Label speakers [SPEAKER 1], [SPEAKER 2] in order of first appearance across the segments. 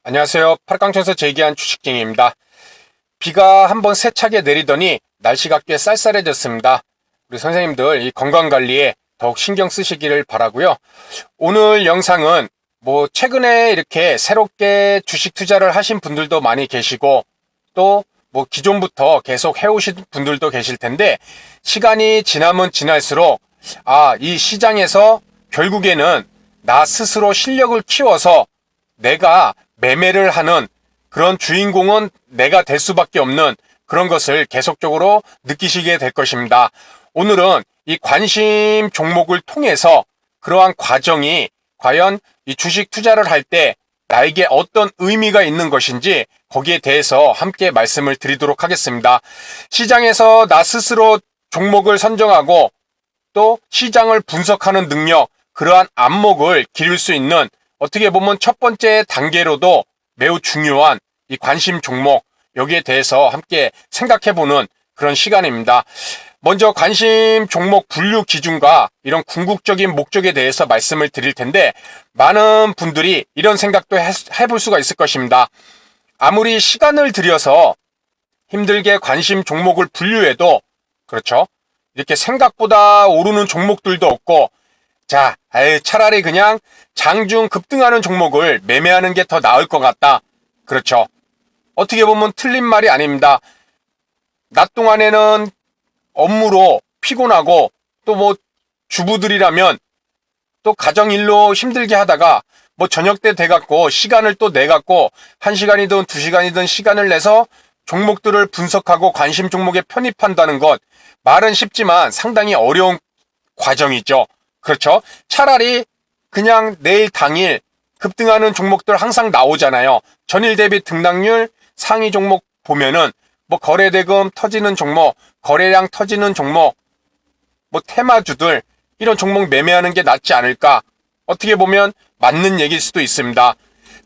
[SPEAKER 1] 안녕하세요. 팔깡천에서 재기한 주식쟁이입니다. 비가 한번 세차게 내리더니 날씨가 꽤 쌀쌀해졌습니다. 우리 선생님들 이 건강관리에 더욱 신경 쓰시기를 바라고요. 오늘 영상은 최근에 이렇게 새롭게 주식 투자를 하신 분들도 많이 계시고 또 기존부터 계속 해오신 분들도 계실 텐데 시간이 지나면 지날수록 이 시장에서 결국에는 나 스스로 실력을 키워서 내가 매매를 하는 그런 주인공은 내가 될 수밖에 없는 그런 것을 계속적으로 느끼시게 될 것입니다. 오늘은 이 관심 종목을 통해서 그러한 과정이 과연 이 주식 투자를 할 때 나에게 어떤 의미가 있는 것인지 거기에 대해서 함께 말씀을 드리도록 하겠습니다. 시장에서 나 스스로 종목을 선정하고 또 시장을 분석하는 능력, 그러한 안목을 기를 수 있는 어떻게 보면 첫 번째 단계로도 매우 중요한 이 관심 종목, 여기에 대해서 함께 생각해보는 그런 시간입니다. 먼저 관심 종목 분류 기준과 이런 궁극적인 목적에 대해서 말씀을 드릴 텐데 많은 분들이 이런 생각도 해볼 수가 있을 것입니다. 아무리 시간을 들여서 힘들게 관심 종목을 분류해도 그렇죠. 이렇게 생각보다 오르는 종목들도 없고 차라리 그냥 장중 급등하는 종목을 매매하는 게 더 나을 것 같다. 그렇죠. 어떻게 보면 틀린 말이 아닙니다. 낮 동안에는 업무로 피곤하고 또 주부들이라면 또 가정일로 힘들게 하다가 저녁 때 돼갖고 시간을 또 내갖고 1시간이든 2시간이든 시간을 내서 종목들을 분석하고 관심 종목에 편입한다는 것, 말은 쉽지만 상당히 어려운 과정이죠. 그렇죠. 차라리 그냥 내일 당일 급등하는 종목들 항상 나오잖아요. 전일 대비 등락률 상위 종목 보면은 거래대금 터지는 종목, 거래량 터지는 종목, 테마주들 이런 종목 매매하는 게 낫지 않을까? 어떻게 보면 맞는 얘기일 수도 있습니다.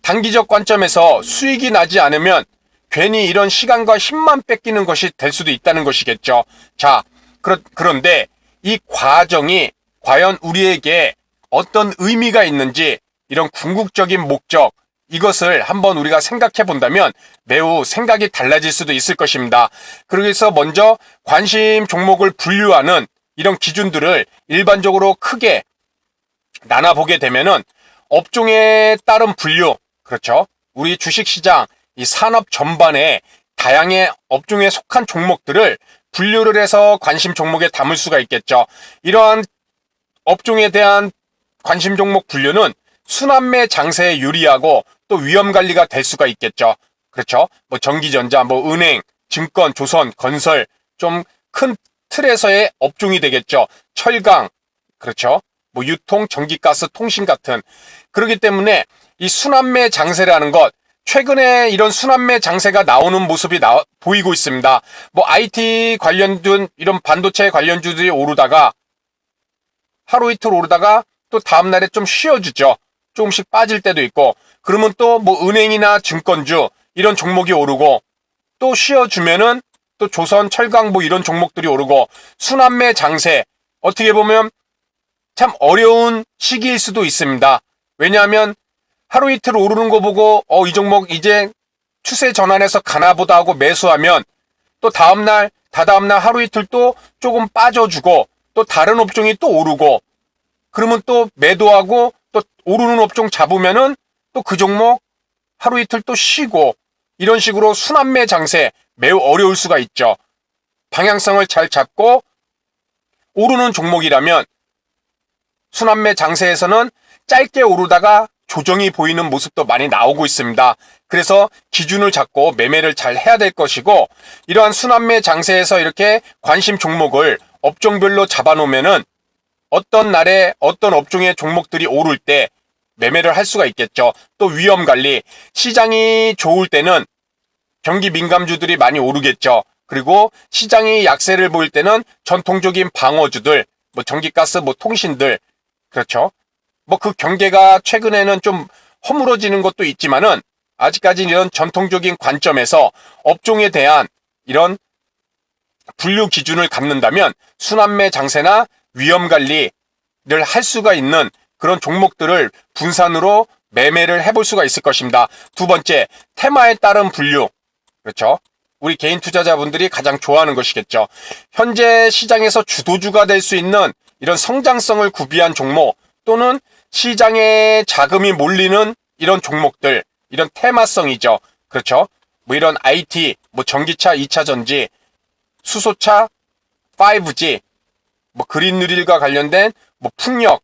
[SPEAKER 1] 단기적 관점에서 수익이 나지 않으면 괜히 이런 시간과 힘만 뺏기는 것이 될 수도 있다는 것이겠죠. 그런데 이 과정이 과연 우리에게 어떤 의미가 있는지 이런 궁극적인 목적, 이것을 한번 우리가 생각해 본다면 매우 생각이 달라질 수도 있을 것입니다. 그래서 먼저 관심 종목을 분류하는 이런 기준들을 일반적으로 크게 나눠보게 되면은 업종에 따른 분류, 그렇죠. 우리 주식시장, 이 산업 전반에 다양한 업종에 속한 종목들을 분류를 해서 관심 종목에 담을 수가 있겠죠. 이러한 업종에 대한 관심 종목 분류는 순환매 장세에 유리하고 또 위험 관리가 될 수가 있겠죠. 그렇죠. 전기전자, 은행, 증권, 조선, 건설, 좀 큰 틀에서의 업종이 되겠죠. 철강, 그렇죠. 유통, 전기가스, 통신 같은. 그렇기 때문에 이 순환매 장세라는 것, 최근에 이런 순환매 장세가 나오는 모습이 보이고 있습니다. IT 관련된 이런 반도체 관련주들이 오르다가 하루 이틀 오르다가 또 다음날에 좀 쉬어주죠. 조금씩 빠질 때도 있고, 그러면 또 은행이나 증권주 이런 종목이 오르고 또 쉬어주면은 또 조선, 철강 이런 종목들이 오르고, 순환매 장세, 어떻게 보면 참 어려운 시기일 수도 있습니다. 왜냐하면 하루 이틀 오르는 거 보고 이 종목 이제 추세 전환해서 가나보다 하고 매수하면 또 다음날 하루 이틀 또 조금 빠져주고 또 다른 업종이 또 오르고, 그러면 또 매도하고 또 오르는 업종 잡으면은 또 그 종목 하루 이틀 또 쉬고, 이런 식으로 순환매 장세 매우 어려울 수가 있죠. 방향성을 잘 잡고 오르는 종목이라면 순환매 장세에서는 짧게 오르다가 조정이 보이는 모습도 많이 나오고 있습니다. 그래서 기준을 잡고 매매를 잘 해야 될 것이고, 이러한 순환매 장세에서 이렇게 관심 종목을 업종별로 잡아놓으면은 어떤 날에 어떤 업종의 종목들이 오를 때 매매를 할 수가 있겠죠. 또 위험 관리, 시장이 좋을 때는 경기 민감주들이 많이 오르겠죠. 그리고 시장이 약세를 보일 때는 전통적인 방어주들, 전기가스, 통신들, 그렇죠. 그 경계가 최근에는 좀 허물어지는 것도 있지만은 아직까지 이런 전통적인 관점에서 업종에 대한 이런 분류 기준을 갖는다면 순환매 장세나 위험 관리를 할 수가 있는 그런 종목들을 분산으로 매매를 해볼 수가 있을 것입니다. 두 번째, 테마에 따른 분류. 그렇죠? 우리 개인 투자자분들이 가장 좋아하는 것이겠죠. 현재 시장에서 주도주가 될 수 있는 이런 성장성을 구비한 종목 또는 시장에 자금이 몰리는 이런 종목들, 이런 테마성이죠. 그렇죠? 뭐 이런 IT, 뭐 전기차, 2차 전지, 수소차, 5G, 뭐 그린 뉴딜과 관련된 뭐 풍력,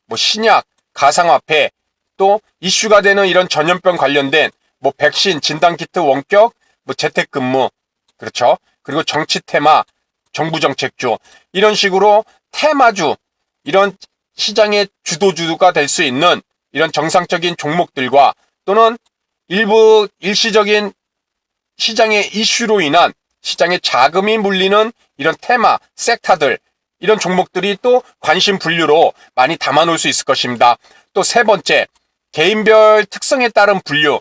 [SPEAKER 1] 뭐 신약, 가상화폐, 또 이슈가 되는 이런 전염병 관련된 뭐 백신, 진단키트, 원격, 뭐 재택근무, 그렇죠? 그리고 정치 테마, 정부 정책주, 이런 식으로 테마주, 이런 시장의 주도주가 될 수 있는 이런 정상적인 종목들과 또는 일부 일시적인 시장의 이슈로 인한 시장에 자금이 물리는 이런 테마, 섹터들, 이런 종목들이 또 관심 분류로 많이 담아놓을 수 있을 것입니다. 또 세 번째, 개인별 특성에 따른 분류.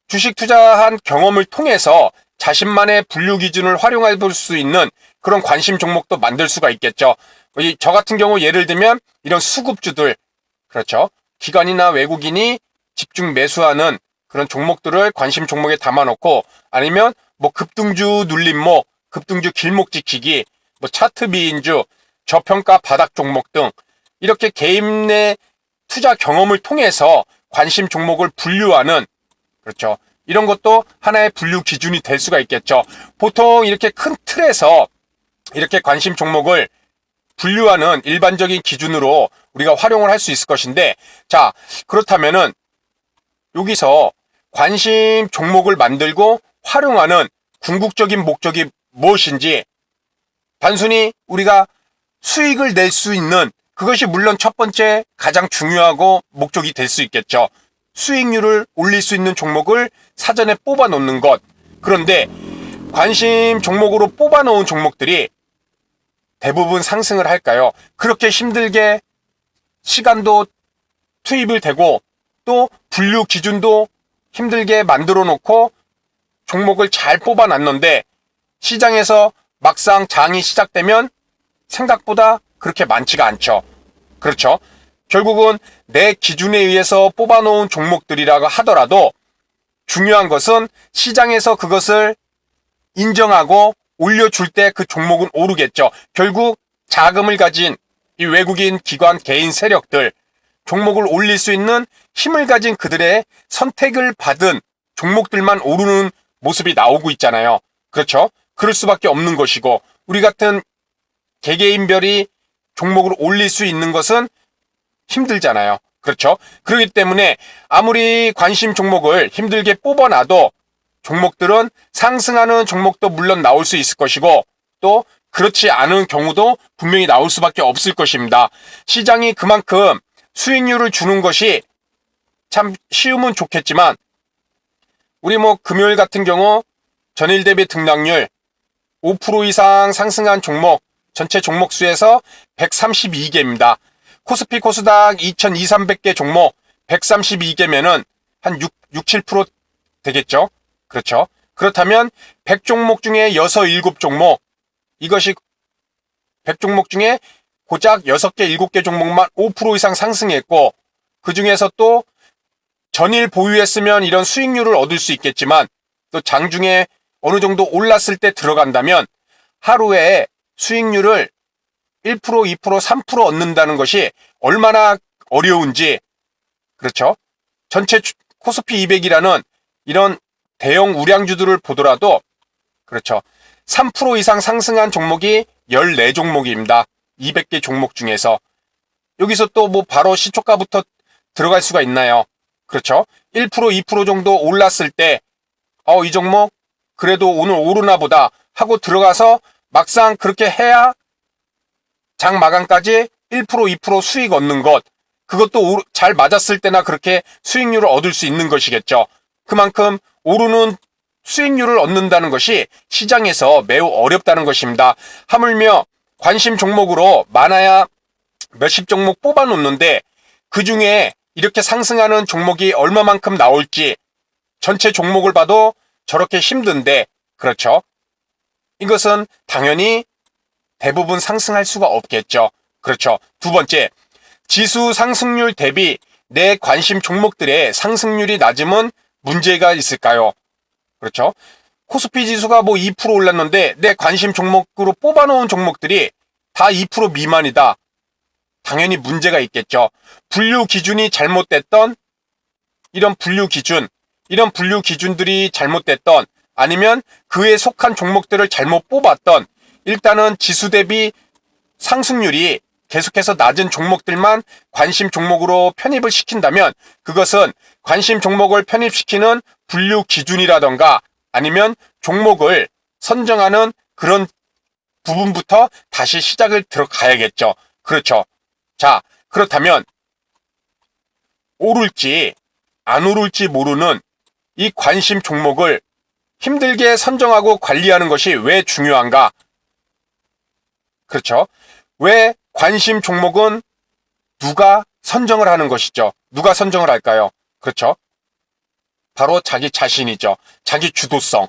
[SPEAKER 1] 주식 투자한 경험을 통해서 자신만의 분류 기준을 활용해 볼 수 있는 그런 관심 종목도 만들 수가 있겠죠. 저 같은 경우 예를 들면 이런 수급주들, 그렇죠? 기관이나 외국인이 집중 매수하는 그런 종목들을 관심 종목에 담아놓고, 아니면 뭐 급등주 눌림목, 급등주 길목 지키기, 뭐 차트 미인주, 저평가 바닥 종목 등 이렇게 개인 내 투자 경험을 통해서 관심 종목을 분류하는, 그렇죠, 이런 것도 하나의 분류 기준이 될 수가 있겠죠. 보통 이렇게 큰 틀에서 이렇게 관심 종목을 분류하는 일반적인 기준으로 우리가 활용을 할 수 있을 것인데, 자, 그렇다면은 여기서 관심 종목을 만들고 활용하는 궁극적인 목적이 무엇인지, 단순히 우리가 수익을 낼 수 있는, 그것이 물론 첫 번째 가장 중요하고 목적이 될 수 있겠죠. 수익률을 올릴 수 있는 종목을 사전에 뽑아 놓는 것. 그런데 관심 종목으로 뽑아 놓은 종목들이 대부분 상승을 할까요? 그렇게 힘들게 시간도 투입을 되고 또 분류 기준도 힘들게 만들어 놓고 종목을 잘 뽑아 놨는데, 시장에서 막상 장이 시작되면 생각보다 그렇게 많지가 않죠. 그렇죠? 결국은 내 기준에 의해서 뽑아놓은 종목들이라고 하더라도 중요한 것은 시장에서 그것을 인정하고 올려줄 때 그 종목은 오르겠죠. 결국 자금을 가진 이 외국인 기관 개인 세력들, 종목을 올릴 수 있는 힘을 가진 그들의 선택을 받은 종목들만 오르는 모습이 나오고 있잖아요. 그렇죠? 그럴 수밖에 없는 것이고, 우리 같은 개개인별이 종목을 올릴 수 있는 것은 힘들잖아요. 그렇죠? 그렇기 때문에 아무리 관심 종목을 힘들게 뽑아놔도 종목들은 상승하는 종목도 물론 나올 수 있을 것이고, 또 그렇지 않은 경우도 분명히 나올 수밖에 없을 것입니다. 시장이 그만큼 수익률을 주는 것이 참 쉬우면 좋겠지만, 우리 뭐 금요일 같은 경우 전일 대비 등락률 5% 이상 상승한 종목, 전체 종목 수에서 132개입니다. 코스피 코스닥 2200개 종목 132개면은 한 7% 되겠죠? 그렇죠? 그렇다면 100종목 중에 6, 7종목, 이것이 100종목 중에 고작 6개, 7개 종목만 5% 이상 상승했고, 그 중에서 또 전일 보유했으면 이런 수익률을 얻을 수 있겠지만, 또 장중에 어느 정도 올랐을 때 들어간다면 하루에 수익률을 1%, 2%, 3% 얻는다는 것이 얼마나 어려운지, 그렇죠? 전체 코스피 200이라는 이런 대형 우량주들을 보더라도, 그렇죠, 3% 이상 상승한 종목이 14종목입니다. 200개 종목 중에서. 여기서 또 뭐 바로 시초가부터 들어갈 수가 있나요? 그렇죠? 1%, 2% 정도 올랐을 때 이 종목 그래도 오늘 오르나 보다 하고 들어가서 막상 그렇게 해야 장 마감까지 1%, 2% 수익 얻는 것, 그것도 잘 맞았을 때나 그렇게 수익률을 얻을 수 있는 것이겠죠. 그만큼 오르는 수익률을 얻는다는 것이 시장에서 매우 어렵다는 것입니다. 하물며 관심 종목으로 많아야 몇십 종목 뽑아놓는데 그 중에 이렇게 상승하는 종목이 얼마만큼 나올지, 전체 종목을 봐도 저렇게 힘든데, 그렇죠? 이것은 당연히 대부분 상승할 수가 없겠죠. 그렇죠. 두 번째, 지수 상승률 대비 내 관심 종목들의 상승률이 낮으면 문제가 있을까요? 그렇죠? 코스피 지수가 뭐 2% 올랐는데 내 관심 종목으로 뽑아놓은 종목들이 다 2% 미만이다. 당연히 문제가 있겠죠. 분류 기준이 잘못됐던 이런 분류 기준들이 잘못됐던 아니면 그에 속한 종목들을 잘못 뽑았던 일단은 지수 대비 상승률이 계속해서 낮은 종목들만 관심 종목으로 편입을 시킨다면 그것은 관심 종목을 편입시키는 분류 기준이라던가 아니면 종목을 선정하는 그런 부분부터 다시 시작을 들어가야겠죠. 그렇죠. 자, 그렇다면 오를지 안 오를지 모르는 이 관심 종목을 힘들게 선정하고 관리하는 것이 왜 중요한가? 그렇죠. 왜 관심 종목은 누가 선정을 하는 것이죠? 누가 선정을 할까요? 그렇죠. 바로 자기 자신이죠. 자기 주도성.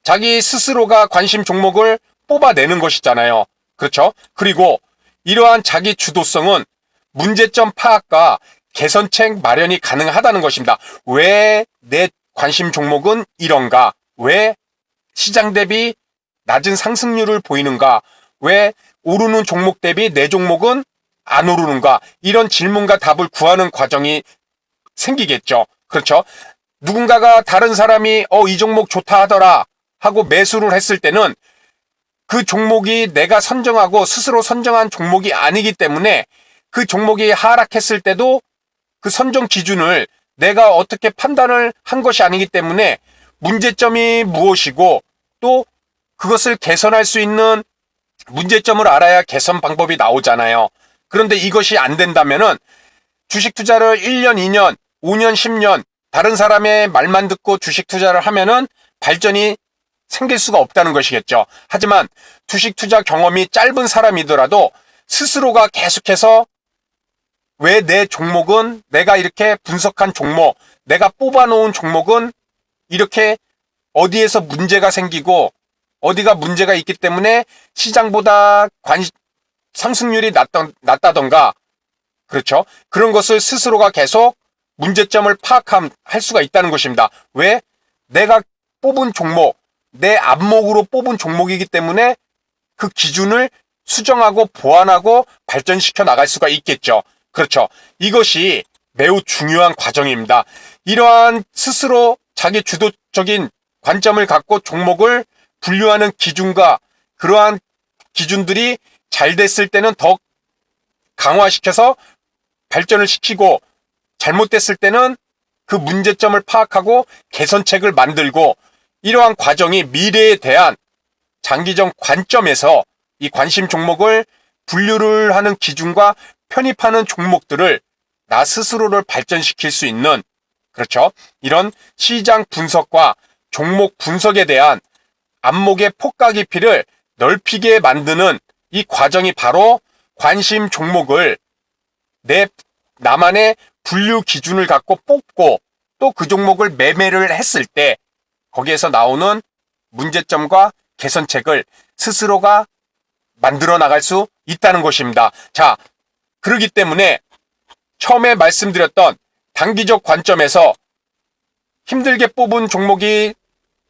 [SPEAKER 1] 자기 스스로가 관심 종목을 뽑아내는 것이잖아요. 그렇죠. 그리고 이러한 자기 주도성은 문제점 파악과 개선책 마련이 가능하다는 것입니다. 왜 내 관심 종목은 이런가? 왜 시장 대비 낮은 상승률을 보이는가? 왜 오르는 종목 대비 내 종목은 안 오르는가? 이런 질문과 답을 구하는 과정이 생기겠죠. 그렇죠? 누군가가 다른 사람이 이 종목 좋다 하더라 하고 매수를 했을 때는 그 종목이 내가 선정하고 스스로 선정한 종목이 아니기 때문에 그 종목이 하락했을 때도 그 선정 기준을 내가 어떻게 판단을 한 것이 아니기 때문에 문제점이 무엇이고 또 그것을 개선할 수 있는 문제점을 알아야 개선 방법이 나오잖아요. 그런데 이것이 안 된다면은 주식 투자를 1년, 2년, 5년, 10년 다른 사람의 말만 듣고 주식 투자를 하면은 발전이 생길 수가 없다는 것이겠죠. 하지만 주식 투자 경험이 짧은 사람이더라도 스스로가 계속해서 왜 내 종목은 내가 이렇게 분석한 종목, 내가 뽑아놓은 종목은 이렇게 어디에서 문제가 생기고 어디가 문제가 있기 때문에 시장보다 상승률이 낮다던가 그렇죠. 그런 것을 스스로가 계속 문제점을 파악할 수가 있다는 것입니다. 왜? 내가 뽑은 종목, 내 안목으로 뽑은 종목이기 때문에 그 기준을 수정하고 보완하고 발전시켜 나갈 수가 있겠죠. 그렇죠. 이것이 매우 중요한 과정입니다. 이러한 스스로 자기 주도적인 관점을 갖고 종목을 분류하는 기준과 그러한 기준들이 잘 됐을 때는 더 강화시켜서 발전을 시키고 잘못됐을 때는 그 문제점을 파악하고 개선책을 만들고 이러한 과정이 미래에 대한 장기적 관점에서 이 관심 종목을 분류를 하는 기준과 편입하는 종목들을 나 스스로를 발전시킬 수 있는 그렇죠. 이런 시장 분석과 종목 분석에 대한 안목의 폭과 깊이를 넓히게 만드는 이 과정이 바로 관심 종목을 나만의 분류 기준을 갖고 뽑고 또 그 종목을 매매를 했을 때 거기에서 나오는 문제점과 개선책을 스스로가 만들어 나갈 수 있다는 것입니다. 자, 그렇기 때문에 처음에 말씀드렸던 단기적 관점에서 힘들게 뽑은 종목이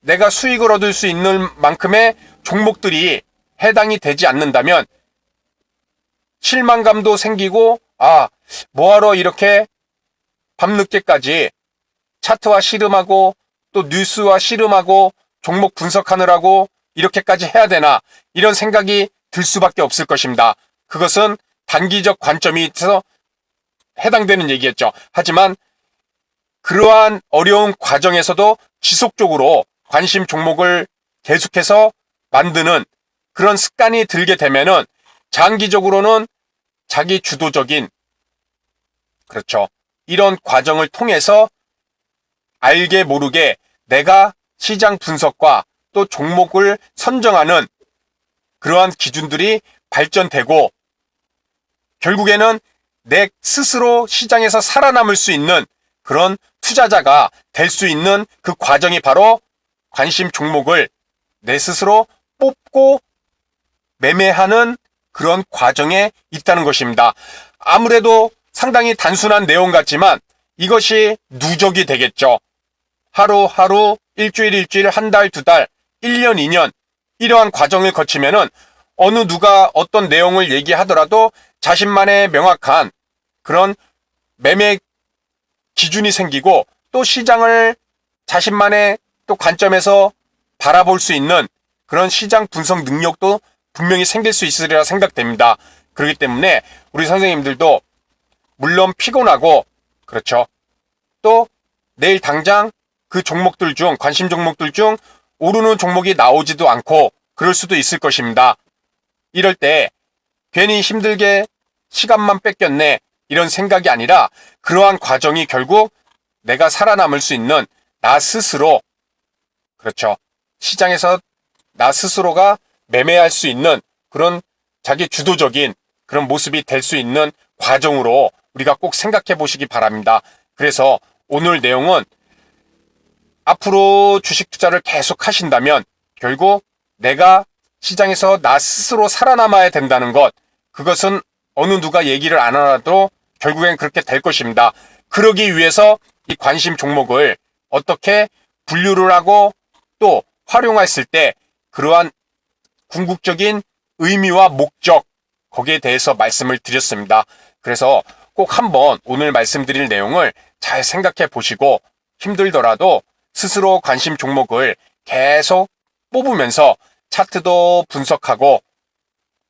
[SPEAKER 1] 내가 수익을 얻을 수 있는 만큼의 종목들이 해당이 되지 않는다면 실망감도 생기고 뭐하러 이렇게 밤늦게까지 차트와 씨름하고 또 뉴스와 씨름하고 종목 분석하느라고 이렇게까지 해야 되나 이런 생각이 들 수밖에 없을 것입니다. 그것은 단기적 관점이 있어서 해당되는 얘기였죠. 하지만 그러한 어려운 과정에서도 지속적으로 관심 종목을 계속해서 만드는 그런 습관이 들게 되면은 장기적으로는 자기 주도적인 그렇죠. 이런 과정을 통해서 알게 모르게 내가 시장 분석과 또 종목을 선정하는 그러한 기준들이 발전되고 결국에는 내 스스로 시장에서 살아남을 수 있는 그런 투자자가 될 수 있는 그 과정이 바로 관심 종목을 내 스스로 뽑고 매매하는 그런 과정에 있다는 것입니다. 아무래도 상당히 단순한 내용 같지만 이것이 누적이 되겠죠. 하루하루, 일주일, 한 달, 두 달, 1년, 2년 이러한 과정을 거치면은 어느 누가 어떤 내용을 얘기하더라도 자신만의 명확한 그런 매매 기준이 생기고 또 시장을 자신만의 또 관점에서 바라볼 수 있는 그런 시장 분석 능력도 분명히 생길 수 있으리라 생각됩니다. 그렇기 때문에 우리 선생님들도 물론 피곤하고 그렇죠. 또 내일 당장 그 종목들 중 관심 종목들 중 오르는 종목이 나오지도 않고 그럴 수도 있을 것입니다. 이럴 때 괜히 힘들게 시간만 뺏겼네 이런 생각이 아니라 그러한 과정이 결국 내가 살아남을 수 있는 나 스스로 그렇죠. 시장에서 나 스스로가 매매할 수 있는 그런 자기 주도적인 그런 모습이 될 수 있는 과정으로 우리가 꼭 생각해 보시기 바랍니다. 그래서 오늘 내용은 앞으로 주식 투자를 계속 하신다면 결국 내가 시장에서 나 스스로 살아남아야 된다는 것, 그것은 어느 누가 얘기를 안 하더라도 결국엔 그렇게 될 것입니다. 그러기 위해서 이 관심 종목을 어떻게 분류를 하고 또 활용했을 때 그러한 궁극적인 의미와 목적, 거기에 대해서 말씀을 드렸습니다. 그래서 꼭 한번 오늘 말씀드릴 내용을 잘 생각해 보시고 힘들더라도 스스로 관심 종목을 계속 뽑으면서 차트도 분석하고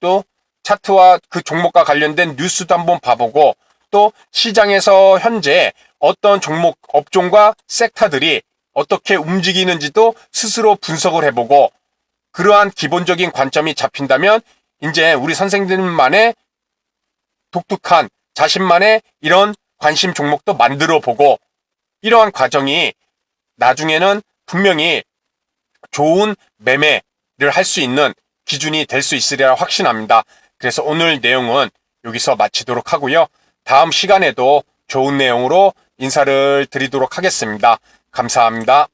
[SPEAKER 1] 또 차트와 그 종목과 관련된 뉴스도 한번 봐보고 또 시장에서 현재 어떤 종목, 업종과 섹터들이 어떻게 움직이는지도 스스로 분석을 해보고 그러한 기본적인 관점이 잡힌다면 이제 우리 선생님만의 독특한 자신만의 이런 관심 종목도 만들어 보고 이러한 과정이 나중에는 분명히 좋은 매매를 할 수 있는 기준이 될 수 있으리라 확신합니다. 그래서 오늘 내용은 여기서 마치도록 하고요. 다음 시간에도 좋은 내용으로 인사를 드리도록 하겠습니다. 감사합니다.